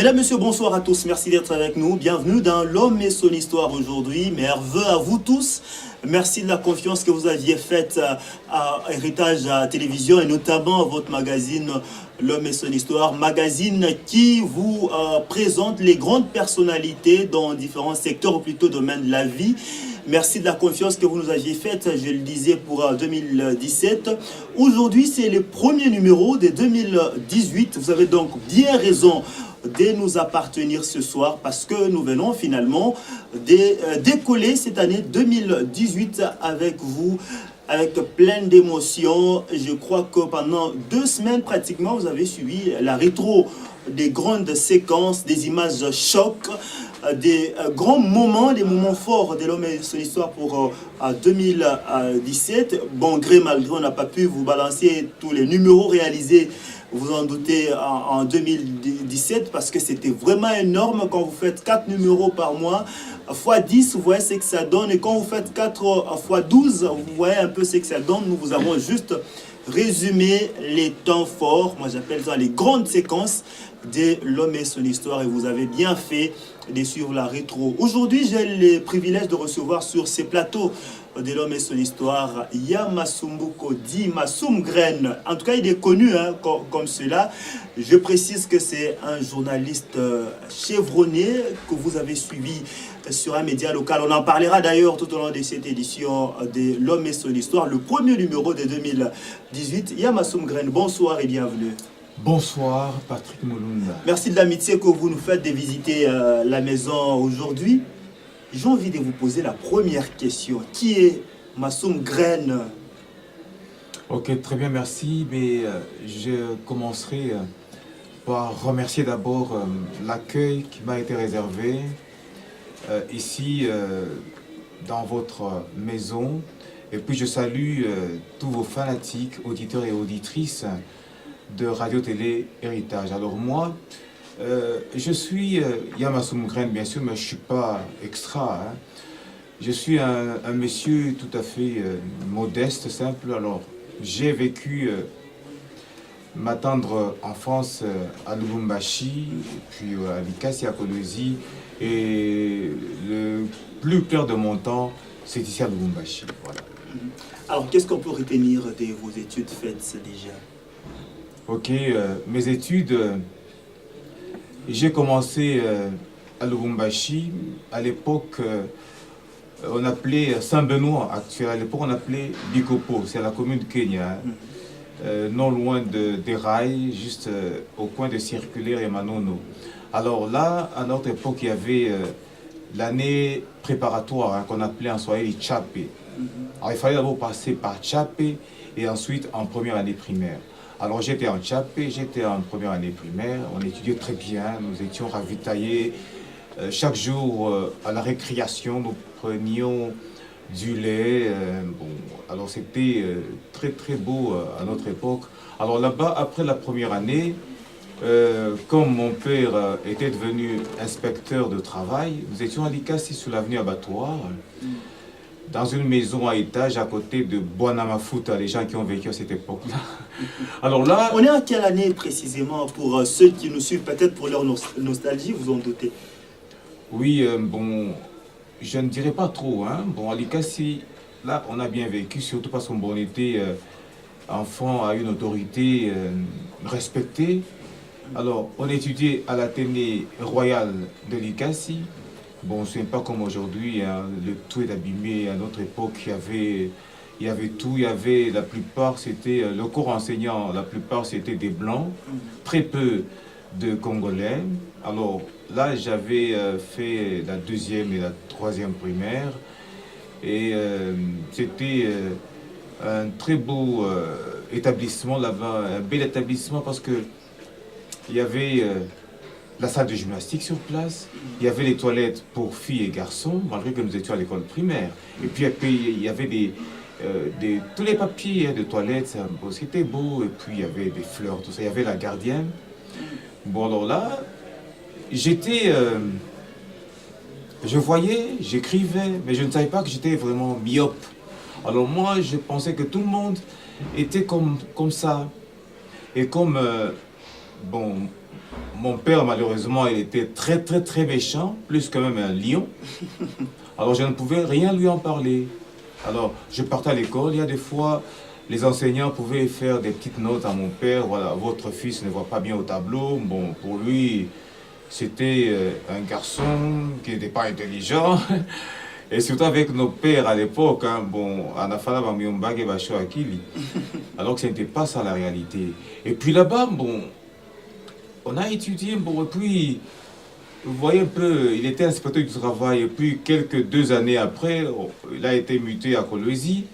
Mesdames, Messieurs, bonsoir à tous. Merci d'être avec nous. Bienvenue dans L'Homme et son histoire aujourd'hui. Meilleurs vœux à vous tous. Merci de la confiance que vous aviez faite à Héritage à Télévision et notamment à votre magazine L'Homme et son histoire. Magazine qui vous présente les grandes personnalités dans différents secteurs ou plutôt domaines de la vie. Merci de la confiance que vous nous aviez faite, je le disais, pour 2017. Aujourd'hui, c'est le premier numéro de 2018. Vous avez donc bien raison de nous appartenir ce soir parce que nous venons finalement de décoller cette année 2018 avec vous, avec plein d'émotions. Je crois que pendant 2 semaines pratiquement, vous avez suivi la rétro des grandes séquences, des images chocs, des grands moments, des moments forts de L'Homme et son histoire pour 2017. Bon gré mal gré, on n'a pas pu vous balancer tous les numéros réalisés, vous en doutez, en 2017, parce que c'était vraiment énorme. Quand vous faites 4 numéros par mois, x 10, vous voyez ce que ça donne. Et quand vous faites 4 x 12, vous voyez un peu ce que ça donne. Nous vous avons juste résumé les temps forts, moi j'appelle ça les grandes séquences de L'Homme et son histoire, et vous avez bien fait de suivre la rétro. Aujourd'hui, j'ai le privilège de recevoir sur ces plateaux de L'Homme et son histoire Yamasumbuko dit Massoum Graine. En tout cas, il est connu comme cela. Je précise que c'est un journaliste chevronné que vous avez suivi sur un média local. On en parlera d'ailleurs tout au long de cette édition de L'Homme et son histoire, le premier numéro de 2018. Yamassoum Graine, bonsoir et bienvenue. Bonsoir Patrick Mulunda. Merci de l'amitié que vous nous faites de visiter la maison aujourd'hui. J'ai envie de vous poser la première question. Qui est Massoum Graine? Ok, très bien, merci. Mais je commencerai par remercier d'abord l'accueil qui m'a été réservé ici dans votre maison. Et puis je salue tous vos fanatiques, auditeurs et auditrices de Radio-Télé Héritage. Alors moi, je suis Yamassoum Graine, bien sûr, mais je ne suis pas extra. Hein. Je suis un monsieur tout à fait modeste, simple. Alors, j'ai vécu ma tendre enfance à Lubumbashi, puis à Likasi, à Kolwezi, et le plus clair de mon temps, c'est ici à Lubumbashi. Voilà. Alors, qu'est-ce qu'on peut retenir de vos études faites déjà? Ok, mes études, j'ai commencé à Lubumbashi. À l'époque, on appelait Saint-Benoît, actuel. À l'époque, on appelait Bikopo, c'est la commune de Kenya, non loin des rails, juste au coin de Circulaire et Manono. Alors là, à notre époque, il y avait l'année préparatoire qu'on appelait en Swahili Tchapé. Alors il fallait d'abord passer par Tchapé et ensuite en première année primaire. Alors j'étais en Tchapé, j'étais en première année primaire, on étudiait très bien, nous étions ravitaillés. Chaque jour à la récréation, nous prenions du lait. Bon, alors c'était très très beau à notre époque. Alors là-bas, après la première année, comme mon père était devenu inspecteur de travail, nous étions à Likasi sur l'avenue Abattoir, dans une maison à étage à côté de Boanamafuta, les gens qui ont vécu à cette époque-là. Alors là... On est en quelle année précisément pour ceux qui nous suivent, peut-être pour leur nostalgie, vous en doutez? Oui, bon, je ne dirais pas trop. Hein. Bon, à Likasi, là, on a bien vécu, surtout parce qu'on était enfant à une autorité respectée. Alors, on étudiait à l'Athénée royal de Likasi. Bon, ce n'est pas comme aujourd'hui, hein, le tout est abîmé. À notre époque, il y avait tout. Il y avait, la plupart, c'était le corps enseignant, la plupart, c'était des Blancs, très peu de Congolais. Alors là, j'avais fait la 2e et la 3e primaire. Et c'était un très beau établissement là-bas, un bel établissement parce que il y avait... la salle de gymnastique sur place, il y avait les toilettes pour filles et garçons, malgré que nous étions à l'école primaire. Et puis il y avait tous les papiers de toilettes, c'était beau, et puis il y avait des fleurs, tout ça, il y avait la gardienne. Bon alors là, j'étais... je voyais, j'écrivais, mais je ne savais pas que j'étais vraiment myope. Alors moi, je pensais que tout le monde était comme ça. Et comme, bon... mon père, malheureusement, il était très méchant, plus que même un lion. Alors, je ne pouvais rien lui en parler. Alors, je partais à l'école, il y a des fois, les enseignants pouvaient faire des petites notes à mon père. Voilà, votre fils ne voit pas bien au tableau. Bon, pour lui, c'était un garçon qui n'était pas intelligent. Et surtout avec nos pères à l'époque, hein, bon, alors que ce n'était pas ça la réalité. Et puis là-bas, bon, on a étudié, bon, et puis, vous voyez un peu, il était inspecteur du travail, et puis quelques 2 années après, il a été muté à Kolwezi.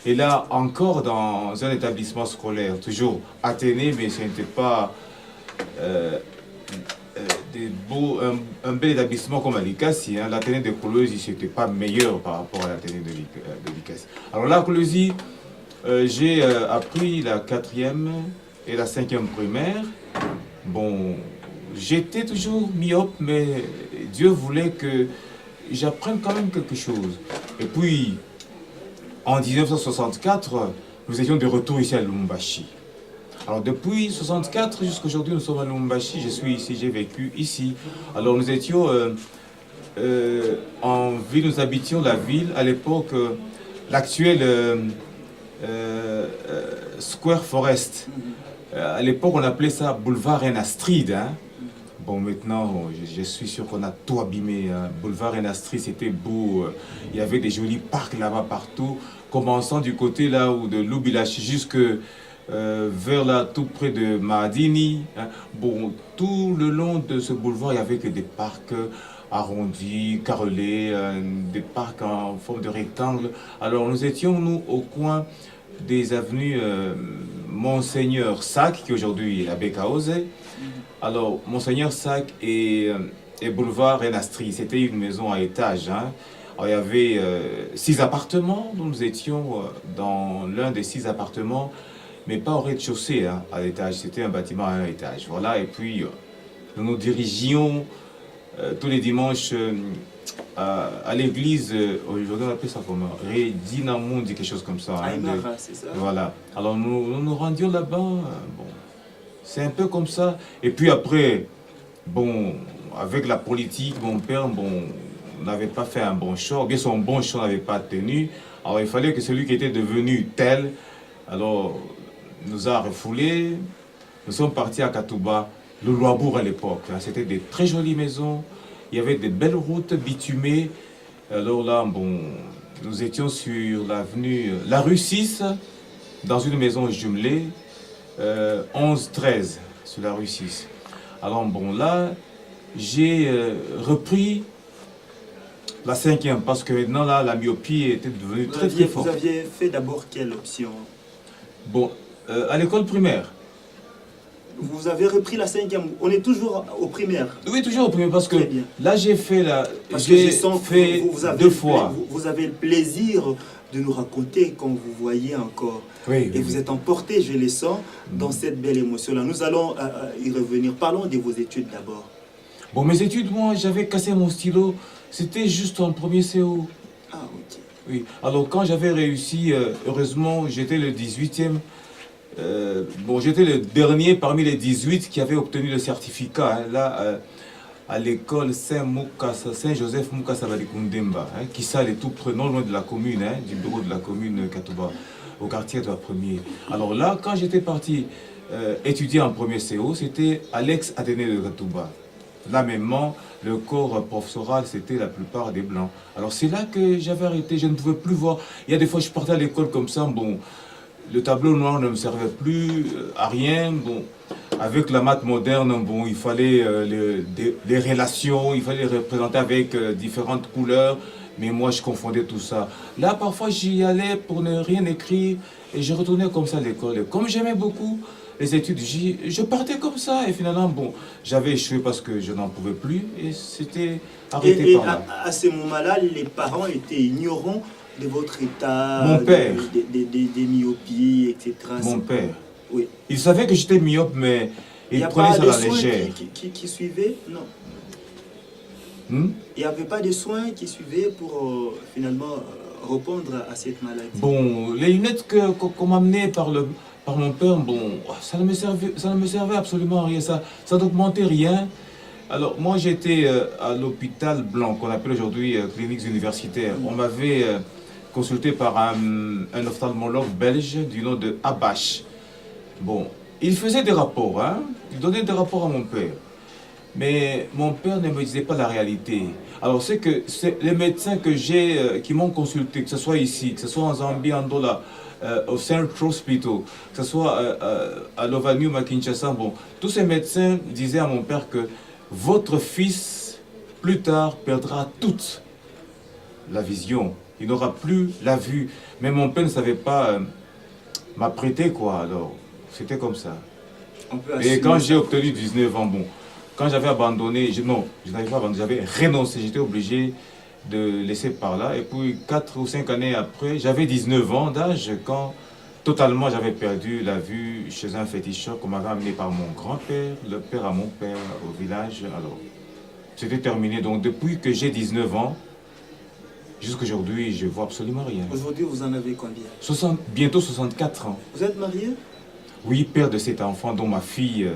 Et là, encore dans un établissement scolaire, toujours Athénée, mais ce n'était pas un bel établissement comme à l'ICASI. Hein. L'Athénée de Kolwezi, ce n'était pas meilleur par rapport à l'Athénée de l'ICASI. Alors là, à Kolwezi, j'ai appris la 4e et la 5e primaire. Bon, j'étais toujours myope, mais Dieu voulait que j'apprenne quand même quelque chose. Et puis, en 1964, nous étions de retour ici à Lubumbashi. Alors depuis 1964 jusqu'à aujourd'hui, nous sommes à Lubumbashi, je suis ici, j'ai vécu ici. Alors nous étions en ville, nous habitions la ville, à l'époque, l'actuel Square Forest. À l'époque, on appelait ça boulevard Enastrid. Hein. Bon, maintenant, je suis sûr qu'on a tout abîmé. Hein. Boulevard Enastrid, c'était beau. Il y avait des jolis parcs là-bas partout, commençant du côté là où de Lubilashi jusque vers là, tout près de Mahadini. Hein. Bon, tout le long de ce boulevard, il y avait que des parcs arrondis, carrelés, des parcs en forme de rectangle. Alors, nous étions, nous, au coin des avenues Monseigneur Sac, qui aujourd'hui est la Bekaose. Alors, Monseigneur Sac et boulevard Enastri, c'était une maison à étage. Hein. Alors, il y avait 6 appartements, dont nous étions dans l'un des 6 appartements, mais pas au rez-de-chaussée, hein, à l'étage. C'était un bâtiment à un étage. Voilà, et puis nous nous dirigions tous les dimanches à l'église, aujourd'hui on appelle ça comme Redinamundi, quelque chose comme ça. Hein, c'est ça. Voilà. Alors nous rendions là-bas. Bon, c'est un peu comme ça. Et puis après, bon, avec la politique, mon père, bon, n'avait pas fait un bon choix, bien son bon choix n'avait pas tenu. Alors il fallait que celui qui était devenu tel, alors nous a refoulés. Nous sommes partis à Katouba, le Loabourg à l'époque. Hein. C'était des très jolies maisons. Il y avait des belles routes bitumées. Alors là, bon, nous étions sur l'avenue, la rue 6, dans une maison jumelée, 11-13, sur la rue 6. Alors bon, là, j'ai repris la 5e, parce que maintenant, là, la myopie était devenue très forte. Vous aviez fait d'abord quelle option? Bon, à l'école primaire. Vous avez repris la 5e. On est toujours au primaire. Oui, toujours au primaire, parce que là, j'ai fait la... Parce que je sens fait que vous avez 2 fois. Vous avez le plaisir de nous raconter quand vous voyez encore. Oui, et vous êtes emporté, je le sens, dans cette belle émotion-là. Nous allons y revenir. Parlons de vos études d'abord. Bon, mes études, moi, j'avais cassé mon stylo. C'était juste en premier CO. Ah, ok. Oui. Alors, quand j'avais réussi, heureusement, j'étais le 18e. Bon, j'étais le dernier parmi les 18 qui avaient obtenu le certificat. Hein, là, à l'école Saint-Joseph Mukasa Balikundemba, hein, qui est tout près, non loin de la commune, hein, du bureau de la commune Katouba, au quartier de la Première. Alors là, quand j'étais parti étudier en premier CO, c'était à l'ex-Athénée de Katouba. Là, même, le corps professoral, c'était la plupart des blancs. Alors c'est là que j'avais arrêté, je ne pouvais plus voir. Il y a des fois, je partais à l'école comme ça, bon, le tableau noir ne me servait plus à rien. Bon, avec la maths moderne, bon, il fallait les relations, il fallait les représenter avec différentes couleurs. Mais moi, je confondais tout ça. Là, parfois, j'y allais pour ne rien écrire et je retournais comme ça à l'école. Et comme j'aimais beaucoup les études, je partais comme ça. Et finalement, bon, j'avais échoué parce que je n'en pouvais plus et c'était arrêté par là. À ce moment-là, les parents étaient ignorants de votre état, mon père, des myopies, etc. Mon père. Oui. Il savait que j'étais myope, mais il prenait ça à la légère. Qui suivaient? Non. Il n'y avait pas de soins qui suivaient pour finalement répondre à cette maladie. Bon, les lunettes qu'on m'amenait par mon père, bon, ça ne me servait absolument à rien, ça n'augmentait rien. Alors, moi, j'étais à l'hôpital Blanc, qu'on appelle aujourd'hui cliniques universitaires. On m'avait consulté par un ophtalmologue belge du nom de Abache. Bon, il faisait des rapports, hein, il donnait des rapports à mon père. Mais mon père ne me disait pas la réalité. Alors, c'est que les médecins que j'ai, qui m'ont consulté, que ce soit ici, que ce soit en Zambie, en Angola, au Central Hospital, que ce soit à Lovanium, à Kinshasa, bon, tous ces médecins disaient à mon père que votre fils, plus tard, perdra toute la vision. Il n'aura plus la vue. Mais mon père ne savait pas m'apprêter, quoi. Alors, c'était comme ça. Et quand j'ai obtenu 19 ans, bon, quand j'avais abandonné, non, je n'avais pas abandonné, j'avais renoncé, j'étais obligé de laisser par là. Et puis 4 ou 5 années après, j'avais 19 ans d'âge quand totalement j'avais perdu la vue chez un féticheur qu'on m'avait amené par mon grand-père, le père à mon père au village. Alors, c'était terminé. Donc depuis que j'ai 19 ans, jusqu'à aujourd'hui, je ne vois absolument rien. Aujourd'hui, vous en avez combien? Bientôt 64 ans. Vous êtes marié? Oui, père de cet enfant dont ma fille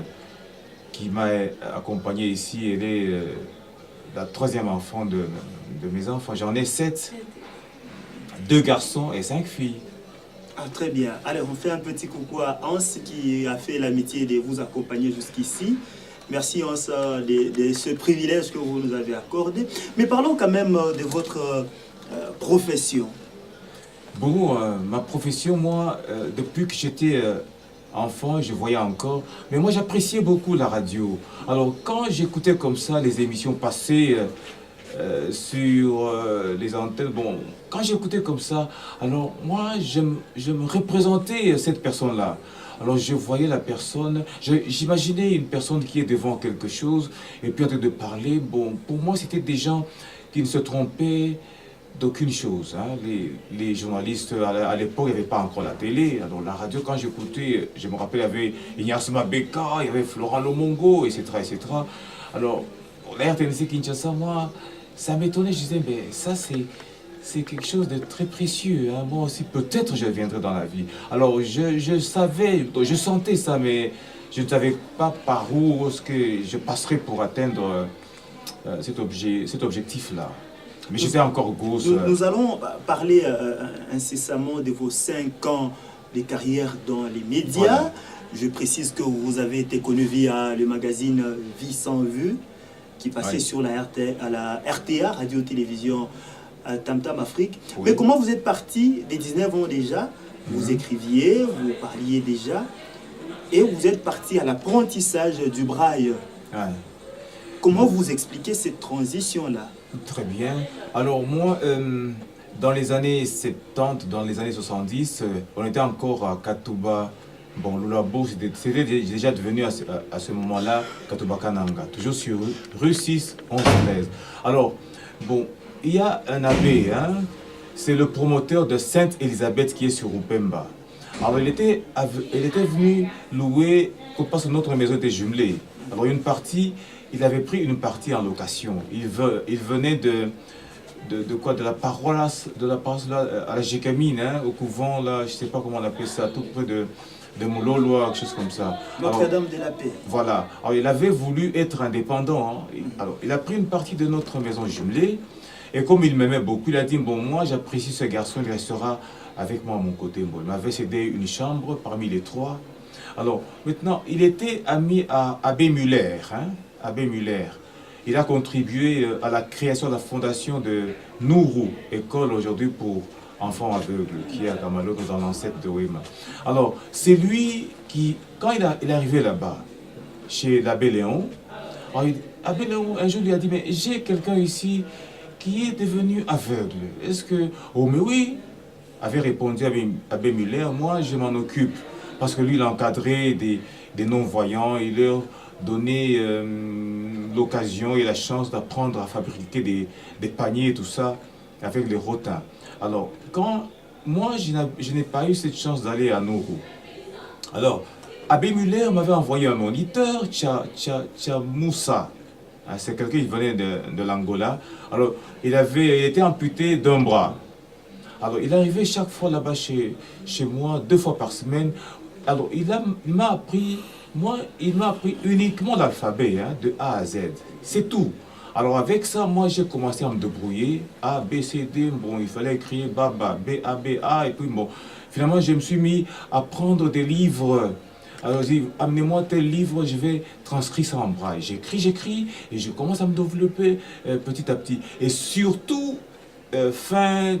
qui m'a accompagné ici, elle est la troisième enfant de mes enfants. J'en ai 7, 2 garçons et 5 filles. Ah, très bien. Allez, on fait un petit coucou à Hans qui a fait l'amitié de vous accompagner jusqu'ici. Merci Hans de ce privilège que vous nous avez accordé. Mais parlons quand même de votre profession. Bon, ma profession, moi, depuis que j'étais enfant, je voyais encore. Mais moi, j'appréciais beaucoup la radio. Alors, quand j'écoutais comme ça les émissions passées sur les antennes, bon, quand j'écoutais comme ça, alors moi, je me représentais cette personne-là. Alors, je voyais la personne, j'imaginais une personne qui est devant quelque chose et puis en train de parler. Bon, pour moi, c'était des gens qui ne se trompaient d'aucune chose. Hein. Les journalistes, à l'époque, il n'y avait pas encore la télé. Alors la radio, quand j'écoutais, je me rappelle, il y avait Ignace Mabeka, il y avait Florent Lomongo, etc. etc. Alors, la RTNC Kinshasa, moi, ça m'étonnait. Je disais, mais ça, c'est quelque chose de très précieux. Hein. Moi aussi, peut-être je viendrai dans la vie. Alors, je savais, je sentais ça, mais je ne savais pas par où est-ce que je passerais pour atteindre cet objectif-là. Mais j'étais encore gosse. Nous allons parler incessamment de vos 5 ans de carrière dans les médias. Voilà. Je précise que vous avez été connu via le magazine Vie sans vue, qui passait sur la RTA, Radio-Télévision Tam Tam Afrique. Oui. Mais comment vous êtes parti dès 19 ans déjà? Vous écriviez, vous parliez déjà, et vous êtes parti à l'apprentissage du braille. Ouais. Comment vous expliquez cette transition-là? Très bien. Alors moi, dans les années 70, dans les années 70, on était encore à Katouba. Bon, Lulabo, c'était déjà devenu à ce moment-là Katouba Kananga, toujours sur rue 6, 11 13. Alors, bon, il y a un abbé, hein, c'est le promoteur de Sainte-Élisabeth qui est sur Upemba. Alors, il était venu louer, parce que notre maison était jumelée. Alors, une partie... Il avait pris une partie en location. Il venait de la paroisse là, à la Gécamine, hein, au couvent, là, je ne sais pas comment on appelle ça, tout près de Moulolo, quelque chose comme ça. Notre-Dame de la Paix. Voilà. Alors, il avait voulu être indépendant. Hein. Alors, il a pris une partie de notre maison jumelée. Et comme il m'aimait beaucoup, il a dit, bon, moi, j'apprécie ce garçon, il restera avec moi à mon côté. Bon, il m'avait cédé une chambre parmi les 3. Alors, maintenant, il était ami à Abbé Muller, hein. Abbé Muller. Il a contribué à la création de la fondation de Nourou, école aujourd'hui pour enfants aveugles, qui est à Kamalo, dans l'ancêtre de Wema. Alors, c'est lui qui, quand il est arrivé là-bas, chez l'abbé Léon, l'abbé Léon, un jour, lui a dit, mais j'ai quelqu'un ici qui est devenu aveugle. Est-ce que... Oh, mais oui, avait répondu Abbé Muller, moi, je m'en occupe. Parce que lui, il a encadré des non-voyants, il leur donné l'occasion et la chance d'apprendre à fabriquer des paniers et tout ça avec les rotins. Alors, quand moi, je n'ai pas eu cette chance d'aller à Nourou. Alors, Abbé Muller m'avait envoyé un moniteur, Tcha Moussa. C'est quelqu'un qui venait de l'Angola. Alors, il était amputé d'un bras. Alors, il arrivait chaque fois là-bas chez moi, 2 fois par semaine, Alors, il m'a appris, moi, il m'a appris uniquement l'alphabet, hein, de A à Z. C'est tout. Alors, avec ça, moi, j'ai commencé à me débrouiller. A, B, C, D, bon, il fallait écrire Baba, B, A, B, A, et puis bon, finalement, je me suis mis à prendre des livres. Alors, je dis, amenez-moi tel livre, je vais transcrire ça en braille. J'écris, et je commence à me développer petit à petit. Et surtout, fin